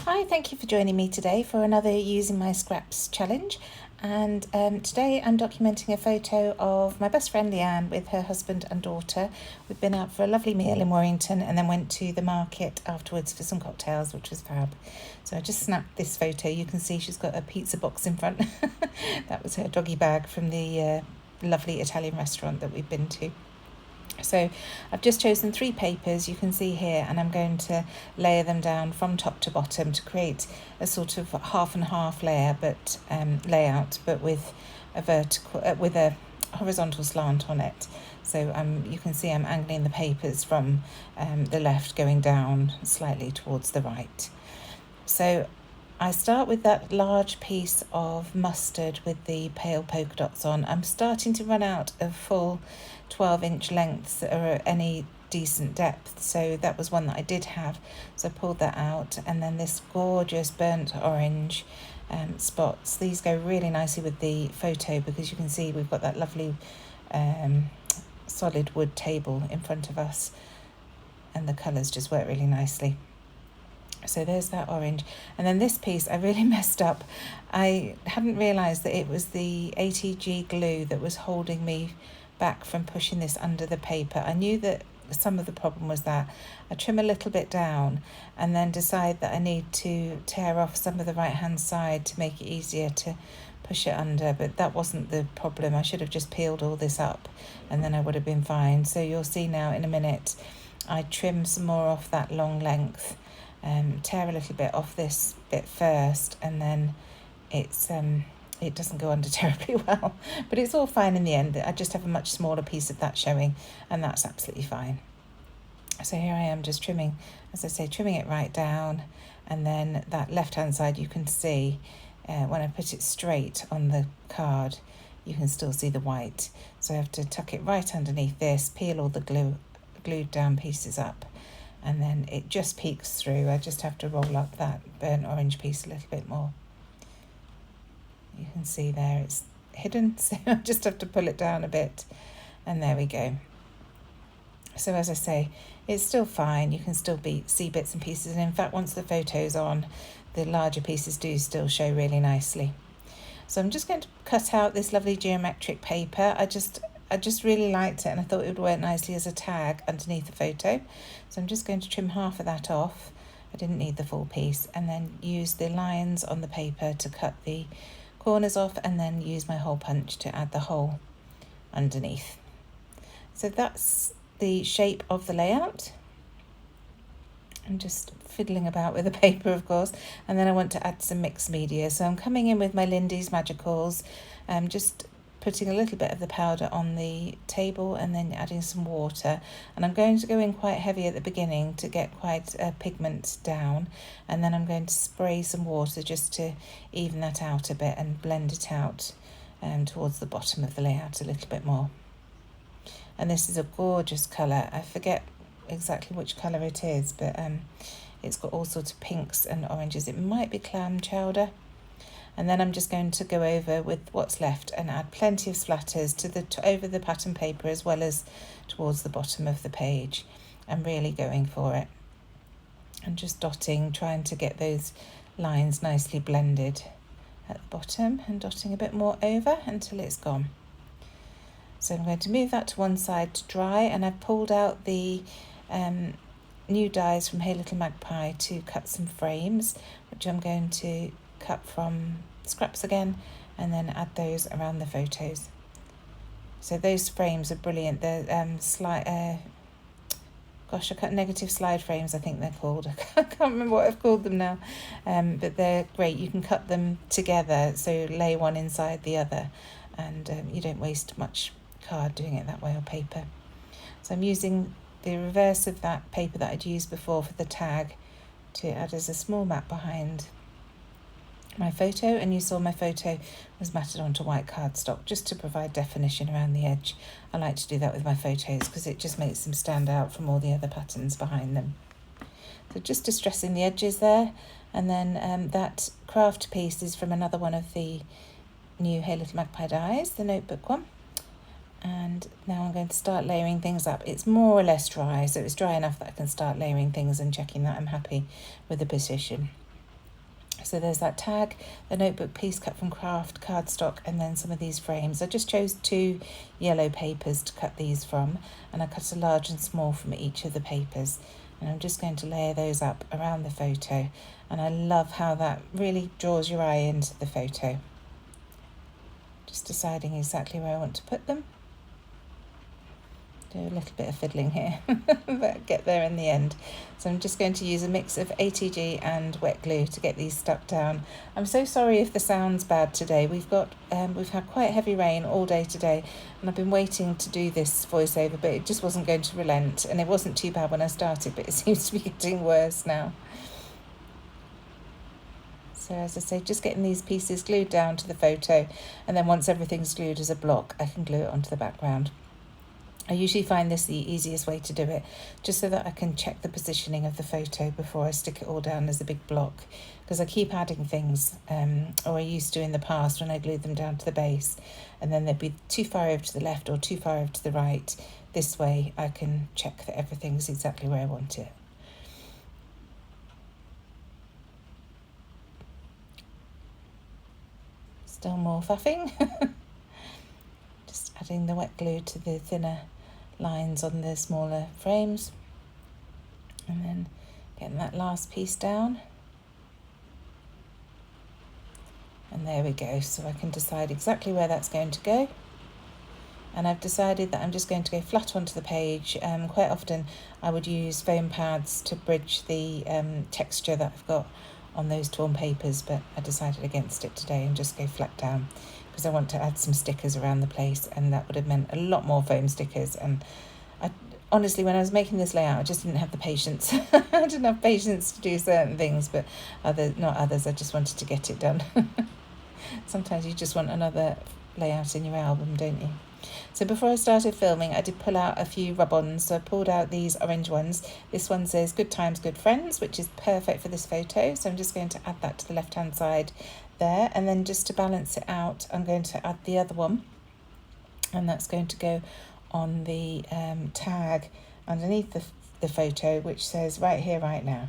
Hi, thank you for joining me today for another Using My Scraps challenge. And today I'm documenting a photo of my best friend Leanne with her husband and daughter. We've been out for a lovely meal in Warrington and then went to the market afterwards for some cocktails, which was fab. So I just snapped this photo. You can see she's got a pizza box in front. That was her doggy bag from the lovely Italian restaurant that we've been to. So I've just chosen 3 papers you can see here, and I'm going to layer them down from top to bottom to create a sort of half and half layer, but layout, but with a vertical, with a horizontal slant on it. So you can see I'm angling the papers from the left going down slightly towards the right. So I start with that large piece of mustard with the pale polka dots on. I'm starting to run out of full 12-inch lengths that are at any decent depth, so that was one that I did have, so I pulled that out. And then this gorgeous burnt orange spots, these go really nicely with the photo because you can see we've got that lovely solid wood table in front of us and the colours just work really nicely. So there's that orange. And then this piece I really messed up. I hadn't realised that it was the ATG glue that was holding me back from pushing this under the paper. I knew that some of the problem was that I trim a little bit down and then decide that I need to tear off some of the right hand side to make it easier to push it under, but that wasn't the problem. I should have just peeled all this up and then I would have been fine. So you'll see now in a minute I trim some more off that long length, tear a little bit off this bit first, and then it doesn't go under terribly well, but it's all fine in the end. I just have a much smaller piece of that showing, and that's absolutely fine. So here I am just trimming, as I say, trimming it right down, and then that left hand side you can see when I put it straight on the card you can still see the white, so I have to tuck it right underneath this, peel all the glued down pieces up, and then it just peeks through. I just have to roll up that burnt orange piece a little bit more. You can see there it's hidden, so I just have to pull it down a bit, and there we go. So as I say, it's still fine. You can still see bits and pieces, and in fact once the photo's on, the larger pieces do still show really nicely. So I'm just going to cut out this lovely geometric paper. I just really liked it and I thought it would work nicely as a tag underneath the photo. So I'm just going to trim half of that off. I didn't need the full piece, and then use the lines on the paper to cut the corners off, and then use my hole punch to add the hole underneath. So that's the shape of the layout. I'm just fiddling about with the paper, of course, and then I want to add some mixed media. So I'm coming in with my Lindy's Magicals, just putting a little bit of the powder on the table and then adding some water, and I'm going to go in quite heavy at the beginning to get quite a pigment down, and then I'm going to spray some water just to even that out a bit and blend it out towards the bottom of the layout a little bit more. And this is a gorgeous colour. I forget exactly which colour it is, but it's got all sorts of pinks and oranges. It might be clam chowder. And then I'm just going to go over with what's left and add plenty of splatters over the pattern paper as well as towards the bottom of the page. I'm really going for it. And just dotting, trying to get those lines nicely blended at the bottom, and dotting a bit more over until it's gone. So I'm going to move that to one side to dry, and I've pulled out the new dies from Hey Little Magpie to cut some frames, which I'm going to cut from scraps again, and then add those around the photos. So those frames are brilliant. They're I cut negative slide frames, I think they're called. I can't remember what I've called them now, but they're great. You can cut them together, so lay one inside the other, and you don't waste much card doing it that way, or paper. So I'm using the reverse of that paper that I'd used before for the tag to add as a small mat behind my photo, and you saw my photo was matted onto white cardstock just to provide definition around the edge. I like to do that with my photos because it just makes them stand out from all the other patterns behind them. So just distressing the edges there, and then that craft piece is from another one of the new Hey Little Magpie dies, the notebook one. And now I'm going to start layering things up. It's more or less dry, so it's dry enough that I can start layering things and checking that I'm happy with the position. So there's that tag, the notebook piece cut from craft cardstock, and then some of these frames. I just chose 2 yellow papers to cut these from, and I cut a large and small from each of the papers. And I'm just going to layer those up around the photo. And I love how that really draws your eye into the photo. Just deciding exactly where I want to put them. Do a little bit of fiddling here, but get there in the end. So I'm just going to use a mix of ATG and wet glue to get these stuck down. I'm so sorry if the sound's bad today. We've had quite heavy rain all day today, and I've been waiting to do this voiceover, but it just wasn't going to relent, and it wasn't too bad when I started, but it seems to be getting worse now. So as I say, just getting these pieces glued down to the photo, and then once everything's glued as a block, I can glue it onto the background. I usually find this the easiest way to do it, just so that I can check the positioning of the photo before I stick it all down as a big block, because I keep adding things, or I used to in the past when I glued them down to the base, and then they'd be too far over to the left or too far over to the right. This way I can check that everything's exactly where I want it. Still more faffing. Just adding the wet glue to the thinner lines on the smaller frames, and then getting that last piece down, and there we go. So I can decide exactly where that's going to go, and I've decided that I'm just going to go flat onto the page. Quite often I would use foam pads to bridge the texture that I've got on those torn papers, but I decided against it today and just go flat down, because I want to add some stickers around the place, and that would have meant a lot more foam stickers. And honestly, when I was making this layout, I just didn't have the patience. I didn't have patience to do certain things, but not others. I just wanted to get it done. Sometimes you just want another layout in your album, don't you? So before I started filming, I did pull out a few rub-ons. So I pulled out these orange ones. This one says Good Times, Good Friends, which is perfect for this photo. So I'm just going to add that to the left-hand side there, and then just to balance it out, I'm going to add the other one, and that's going to go on the tag underneath the photo, which says Right Here, Right Now.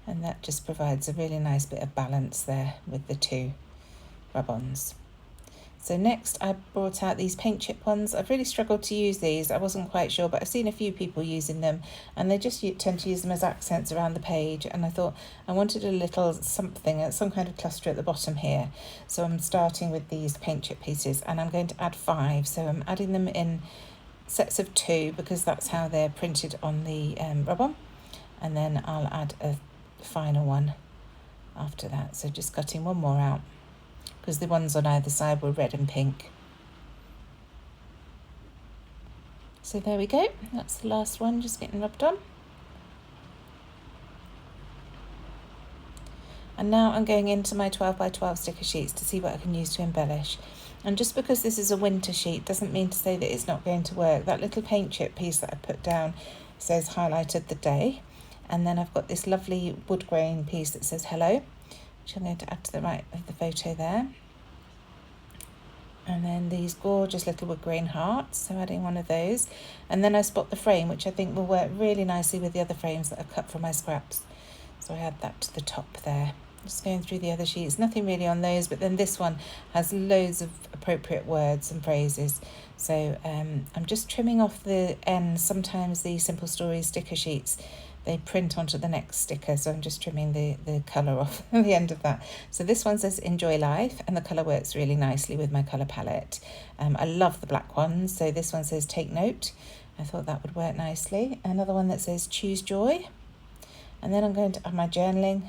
And that just provides a really nice bit of balance there with the 2 rub-ons. So next I brought out these paint chip ones. I've really struggled to use these. I wasn't quite sure, but I've seen a few people using them, and they just tend to use them as accents around the page, and I thought I wanted a little something, some kind of cluster at the bottom here. So I'm starting with these paint chip pieces, and I'm going to add 5. So I'm adding them in sets of 2, because that's how they're printed on the rub-on, and then I'll add a final one after that. So just cutting one more out, because the ones on either side were red and pink. So there we go, that's the last one, just getting rubbed on. And now I'm going into my 12 by 12 sticker sheets to see what I can use to embellish. And just because this is a winter sheet doesn't mean to say that it's not going to work. That little paint chip piece that I put down says highlighted the day, and then I've got this lovely wood grain piece that says hello, which I'm going to add to the right of the photo there. And then these gorgeous little wood grain hearts, so adding one of those. And then I spot the frame, which I think will work really nicely with the other frames that I've cut from my scraps. So I add that to the top there. Just going through the other sheets, nothing really on those, but then this one has loads of appropriate words and phrases. So I'm just trimming off the ends. Sometimes the Simple Stories sticker sheets, they print onto the next sticker, so I'm just trimming the colour off the end of that. So this one says Enjoy Life, and the colour works really nicely with my colour palette. I love the black ones, so this one says Take Note. I thought that would work nicely. Another one that says Choose Joy. And then I'm going to add my journaling,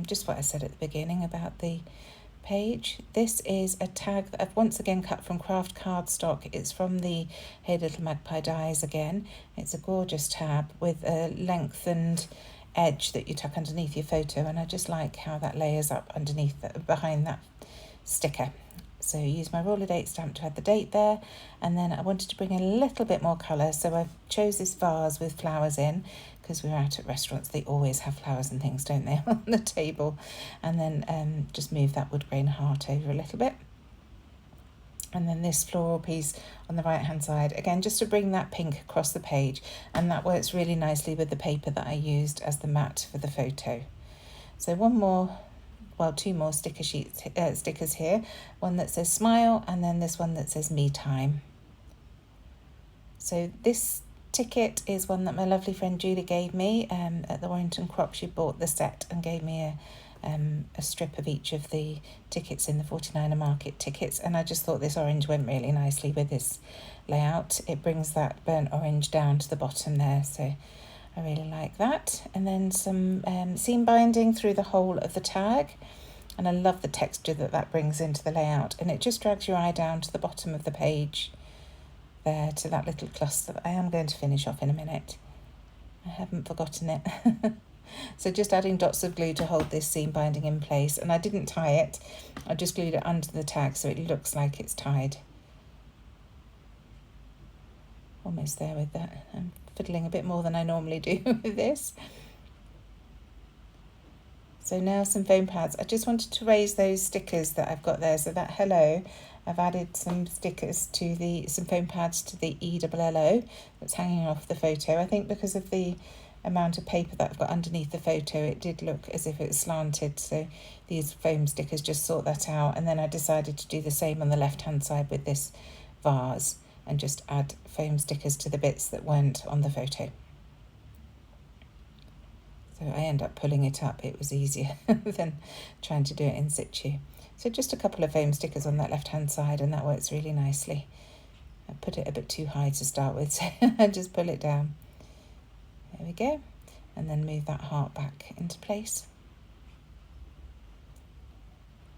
just what I said at the beginning about the page. This is a tag that I've once again cut from craft cardstock. It's from the Hey Little Magpie Dies again. It's a gorgeous tab with a lengthened edge that you tuck underneath your photo, and I just like how that layers up underneath behind that sticker. So use my roller date stamp to add the date there, and then I wanted to bring a little bit more colour, so I chose this vase with flowers in, because we're out at restaurants, they always have flowers and things, don't they, on the table. And then just move that wood grain heart over a little bit. And then this floral piece on the right hand side, again just to bring that pink across the page, and that works really nicely with the paper that I used as the mat for the photo. So two more stickers here, one that says smile and then this one that says me time. So this ticket is one that my lovely friend Julie gave me at the Warrington Croc. She bought the set and gave me a strip of each of the tickets in the 49er Market tickets, and I just thought this orange went really nicely with this layout. It brings that burnt orange down to the bottom there, so I really like that. And then some seam binding through the whole of the tag, and I love the texture that brings into the layout, and it just drags your eye down to the bottom of the page there to that little cluster that I am going to finish off in a minute. I haven't forgotten it. So just adding dots of glue to hold this seam binding in place, and I didn't tie it, I just glued it under the tag so it looks like it's tied. Almost there with that. I'm fiddling a bit more than I normally do with this. So now some foam pads. I just wanted to raise those stickers that I've got there. So that hello, I've added some stickers to some foam pads to the ELLO that's hanging off the photo. I think because of the amount of paper that I've got underneath the photo, it did look as if it was slanted, so these foam stickers just sort that out. And then I decided to do the same on the left hand side with this vase and just add foam stickers to the bits that weren't on the photo. So I end up pulling it up. It was easier than trying to do it in situ. So just a couple of foam stickers on that left hand side, and that works really nicely. I put it a bit too high to start with, so I just pull it down. There we go, and then move that heart back into place.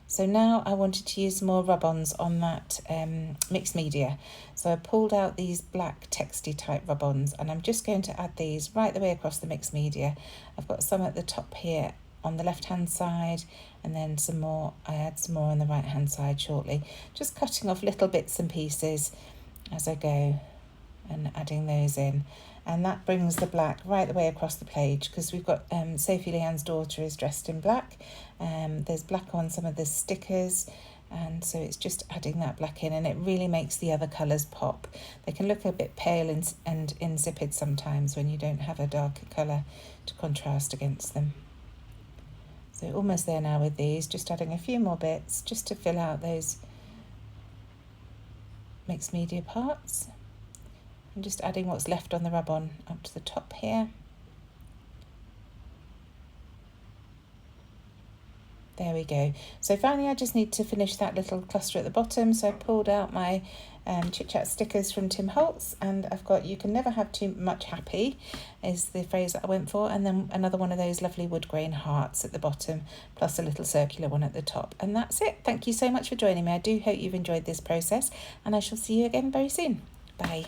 So now I wanted to use more rub-ons on that mixed media. So I pulled out these black texty type rub-ons, and I'm just going to add these right the way across the mixed media. I've got some at the top here on the left hand side, and then some more. I add some more on the right hand side shortly. Just cutting off little bits and pieces as I go and adding those in. And that brings the black right the way across the page, because we've got Sophie Leanne's daughter is dressed in black. There's black on some of the stickers, and so it's just adding that black in, and it really makes the other colours pop. They can look a bit pale and insipid sometimes when you don't have a darker colour to contrast against them. So almost there now with these, just adding a few more bits just to fill out those mixed media parts. I'm just adding what's left on the rub-on up to the top here. There we go. So finally I just need to finish that little cluster at the bottom. So I pulled out my Chit Chat stickers from Tim Holtz, and I've got "you can never have too much happy" is the phrase that I went for, and then another one of those lovely wood grain hearts at the bottom, plus a little circular one at the top. And that's it. Thank you so much for joining me. I do hope you've enjoyed this process, and I shall see you again very soon. Bye.